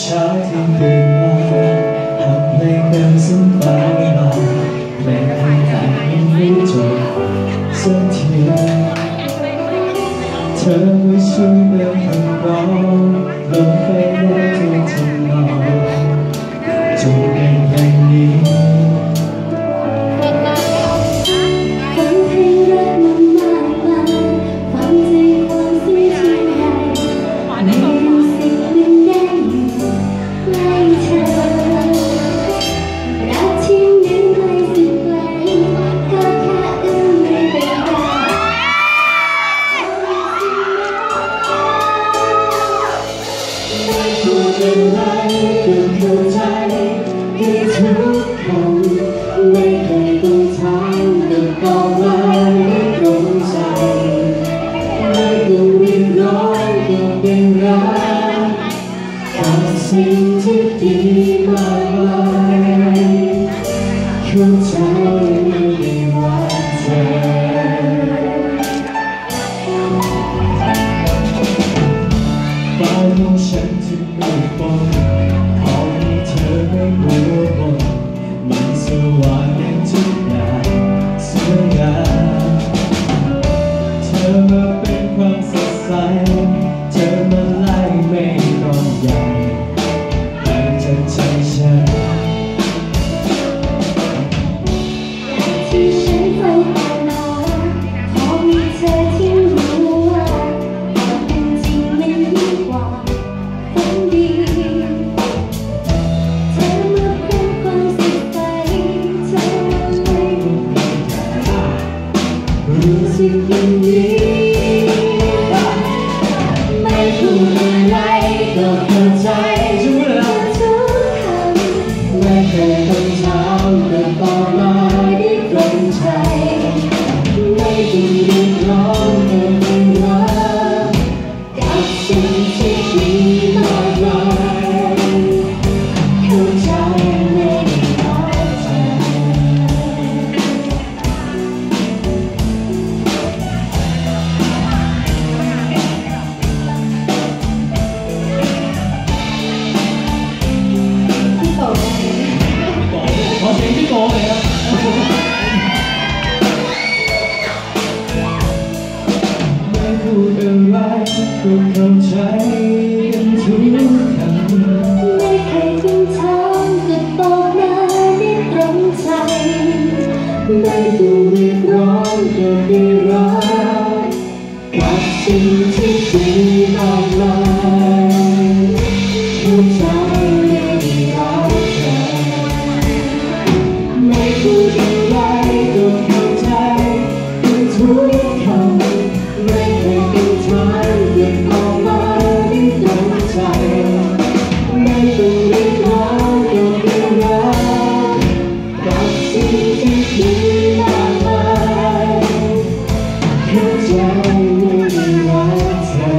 ช้าที่ตื่นมาทำเพลงเดิมซ้ำไปมาเพลงที่แต่งยังไม่จบสักทีเธอไม่ช่วยเดินทางเราลงไปได้ทุกทางเราจงเป็นอย่างนี้อะไรก็เข้าใจให้ทุกคำไม่เคยต้องถามแต่บอกว่าไม่ตรงใจไม่ต้องรีบร้อนก็เป็นรักกับสิ่งที่ดีมากมายเข้าใจไม่ได้ว่าเธอฟ้าของฉันที่มืดมนขอให้เธอไม่หัวบนมันสว่างในทุกอย่างสวยงามเธอมาเป็นความสดใสเธอมาไล่ไม่ร้อนใหญ่แต่จากใจฉันที่ฉันเฝ้าตามมาขอมีเธอที่รู้ว่าความเป็นจริงมันยิ่งกว่าฝันดีเธอมาเป็นความสดใสเธอไม่รู้สึกอย่างนี้ไม่พูดอะไรก็เข้าใจทุกคำไม่เคยต้องถามแต่บอกมาได้ตรงใจไม่ต้องรีบร้อนแต่เป็นรักกับสิ่งที่ดีมากมายเข้าใจไม่ได้ร้อนใจพี่โตขอเสียงพี่โตเลยครับไม่พูดอะไรก็เข้าใจกันทุกคำไม่เคยต้องถามแต่บอกมาได้ตรงใจไม่ต้องรีบร้อนก็ได้รักกับสิ่งที่ดีมากมายเข้าใจไม่ได้รักเธอไม่พูดอะไรก็เข้าใจกันทุกคำไม่เคยต้องถามแต่บอกมาได้ตรงใจไม่ต้องรีบร้อนก็ได้รักกับสิ่งที่ดีมากมายเข้าใจไม่ได้รักเธอ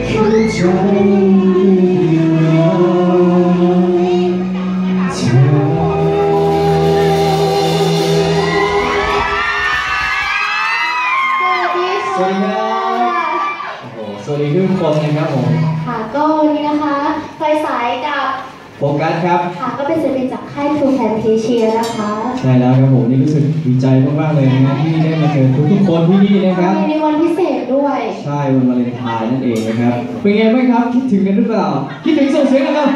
เข้าใจไม่ได้รักเธอสวัสดีครับโอ้โหสวัสดีทุกคนนะครับผมค่ะก็วันนี้นะคะไฟสายกับ โฟกัสครับค่ะก็เป็นศิลปินจากค่าย True Fantasia นะคะใช่แล้วครับผมนี่รู้สึกดีใจมากๆเลยนะที่ได้มาเจอทุกคนที่นี่นะครับในวันพิเศษด้วยใช่วันวาเลนไทน์นั่นเองนะครับเป็นไงบ้างครับคิดถึงกันหรือเปล่าคิดถึงส่งเสียงกันครับ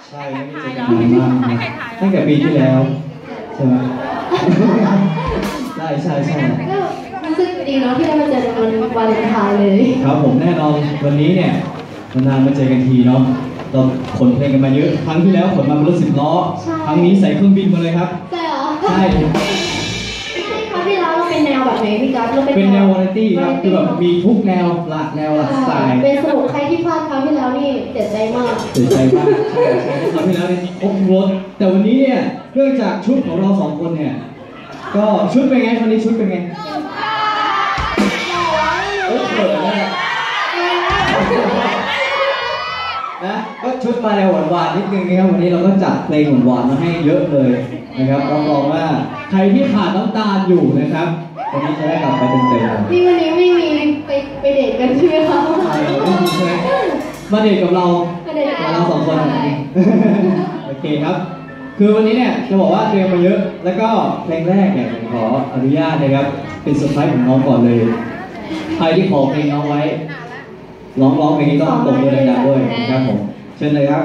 ใช่ไม่ได้เจอกันนานมากตั้งแต่ปีที่แล้วใช่ไหมใช่ก็รู้สึกดีเนาะที่ได้มาเจอกันวันวาเลนไทน์เลยครับผมแน่นอนวันนี้เนี่ยนานๆมาเจอกันทีเนาะเราขนเพลงกันมาเยอะครั้งที่แล้วขนมาเป็นรถ10 ล้อครั้งนี้ใส่เครื่องบินมาเลยครับใช่เหรอใช่ครั้งที่แล้วเราเป็นแนวแบบไหนพี่กัสเราเป็นแนววาไรตี้ครับคือแบบมีทุกแนวหลากสไตล์เป็นสรุปใครที่พลาดครั้งที่แล้วนี่เสียใจมากใช่ครั้งที่แล้วนี่ครบรถแต่วันนี้เนี่ยเนื่องจากชุดของเรา2 คนเนี่ยก็ชุดเป็นไงวันนี้ชุดเป็นไงโอ้โหแ นะก็ชุดมาแนวหวานๆนิดนึงนะครับวันนี้เราก็จัดเพลงหวานๆมาให้เยอะเลยนะครับรับรองว่าใครที่ขาดน้ำตาลอยู่นะครับวันนี้จะได้กลับไปเต็มๆ นี่วันนี้ไม่มีไปเดทกันใช่ไหมคะ มาเดทกับเรา มาเดทกับ เราสองคนโอเคครับ คือวันนี้เนี่ยจะบอกว่าเตรียมมาเยอะแล้วก็เพลงแรกเนี่ยผมขออนุญาตนะครับเป็นเซอร์ไพรส์ของน้องก่อนเลยใครที่ขอเพลงน้องไว้ร้องเพลงนี้ต้องตบมือดังๆด้วยนะครับผมเชิญเลยครับ